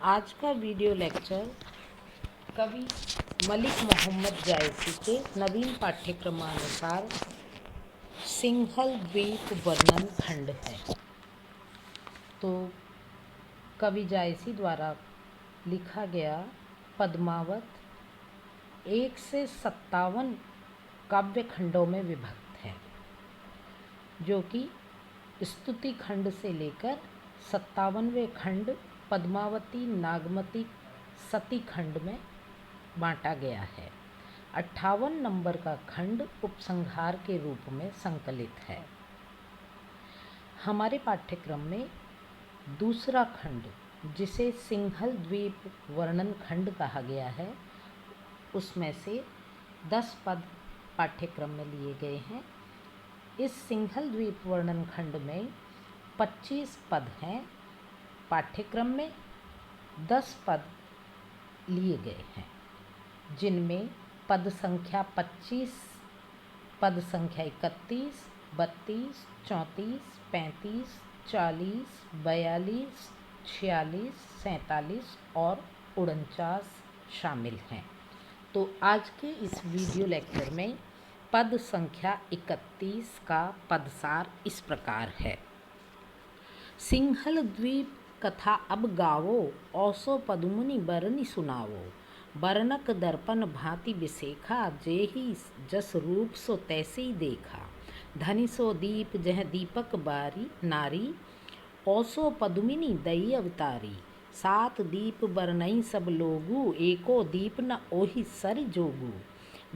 आज का video lecture कवि मलिक मोहम्मद जायसी के नवीन पाठ्यक्रमानुसार सिंघल द्वीप वर्णन खंड है। तो कवि जायसी द्वारा लिखा गया पद्मावत 1 से 57 काव्य खंडों में विभक्त है, जो कि स्तुति खंड से लेकर 57वें खंड पद्मावती नागमती सती खंड में बांटा गया है। 58 नंबर का खंड उपसंहार के रूप में संकलित है। हमारे पाठ्यक्रम में दूसरा खंड, जिसे सिंघल द्वीप वर्णन खंड कहा गया है, उसमें से 10 पद पाठ्यक्रम में लिए गए हैं। इस सिंघल द्वीप वर्णन खंड में 25 पद हैं। पाठ्यक्रम में 10 पद लिए गए हैं, जिनमें पद संख्या 25, पद संख्या 31, 32, 34, 35, 40, 42, 46, 47 और 49 शामिल हैं। तो आज के इस वीडियो लेक्चर में पद संख्या 31 का पदसार इस प्रकार है। सिंघल द्वीप कथा अब गावो, औसो पदमुनि बरनि सुनावो। बरनक दर्पण भांति बिसेखा, जेहि जस रूप सो तैसे ही देखा। धनि सो दीप जह दीपक बारी नारी, औसो पदमिनी दई अवतारी। 7 दीप बरनई सब लोगू, एको दीप न ओहि सर जोगू।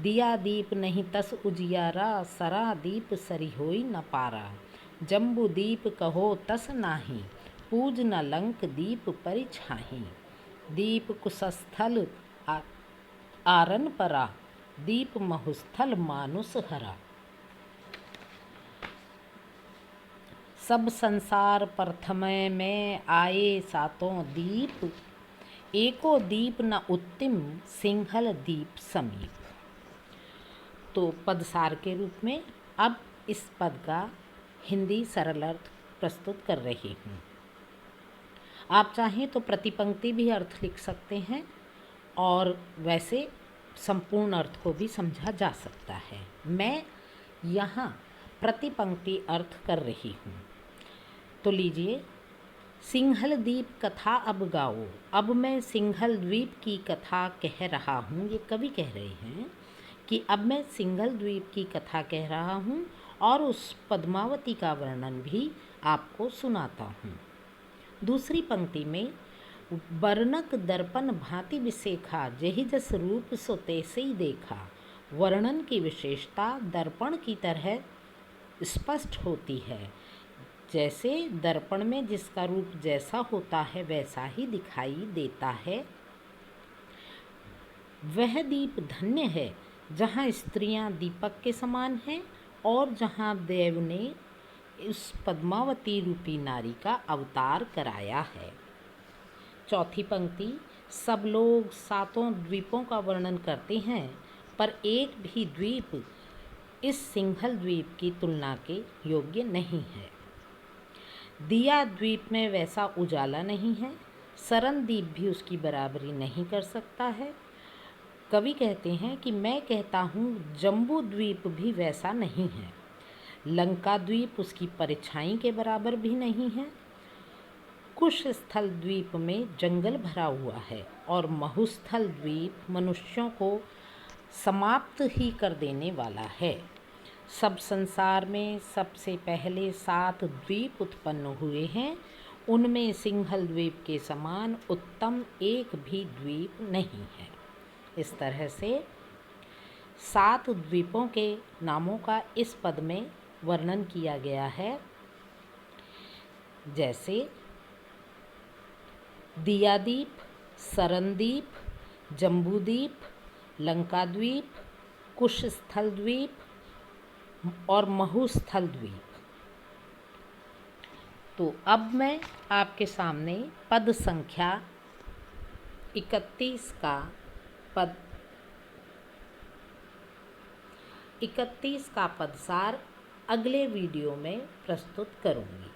दिया दीप नहीं तस उजियारा, सरा दीप सरि होई न पारा। जम्बू दीप कहो तस नाही, पूज न लंक दीप परिछाही। दीप कुशस्थल आरन परा, दीप महुस्थल मानुष हरा। सब संसार प्रथमय में आए 7 दीप, एको दीप न उत्तिम सिंघल दीप समीप। तो पदसार के रूप में अब इस पद का हिंदी सरल अर्थ प्रस्तुत कर रही हूँ। आप चाहें तो प्रतिपंक्ति भी अर्थ लिख सकते हैं और वैसे संपूर्ण अर्थ को भी समझा जा सकता है। मैं यहाँ प्रतिपंक्ति अर्थ कर रही हूँ। तो लीजिए, सिंघल द्वीप कथा अब गाओ। अब मैं सिंघल द्वीप की कथा कह रहा हूँ। ये कवि कह रहे हैं कि अब मैं सिंघल द्वीप की कथा कह रहा हूँ और उस पद्मावती का वर्णन भी आपको सुनाता हूँ। दूसरी पंक्ति में वर्णक दर्पण भांति बिसेखा, जेहि जस रूप सो तैसे ही देखा। वर्णन की विशेषता दर्पण की तरह स्पष्ट होती है। जैसे दर्पण में जिसका रूप जैसा होता है वैसा ही दिखाई देता है। वह दीप धन्य है जहाँ स्त्रियां दीपक के समान हैं और जहाँ देव ने उस पद्मावती रूपी नारी का अवतार कराया है। चौथी पंक्ति, सब लोग 7 द्वीपों का वर्णन करते हैं, पर एक भी द्वीप इस सिंघल द्वीप की तुलना के योग्य नहीं है। दिया द्वीप में वैसा उजाला नहीं है, सरन द्वीप भी उसकी बराबरी नहीं कर सकता है। कवि कहते हैं कि मैं कहता हूँ जम्बू द्वीप भी वैसा नहीं है। लंका द्वीप उसकी परछाई के बराबर भी नहीं है। कुशस्थल द्वीप में जंगल भरा हुआ है और महुस्थल द्वीप मनुष्यों को समाप्त ही कर देने वाला है। सब संसार में सबसे पहले 7 द्वीप उत्पन्न हुए हैं, उनमें सिंघल द्वीप के समान उत्तम एक भी द्वीप नहीं है। इस तरह से 7 द्वीपों के नामों का इस पद में वर्णन किया गया है। जैसे दियादीप, सरनद्वीप, जम्बूद्वीप, लंकाद्वीप, कुशस्थल द्वीप और महुस्थल द्वीप। तो अब मैं आपके सामने पद संख्या 31 का पदसार अगले वीडियो में प्रस्तुत करूँगी।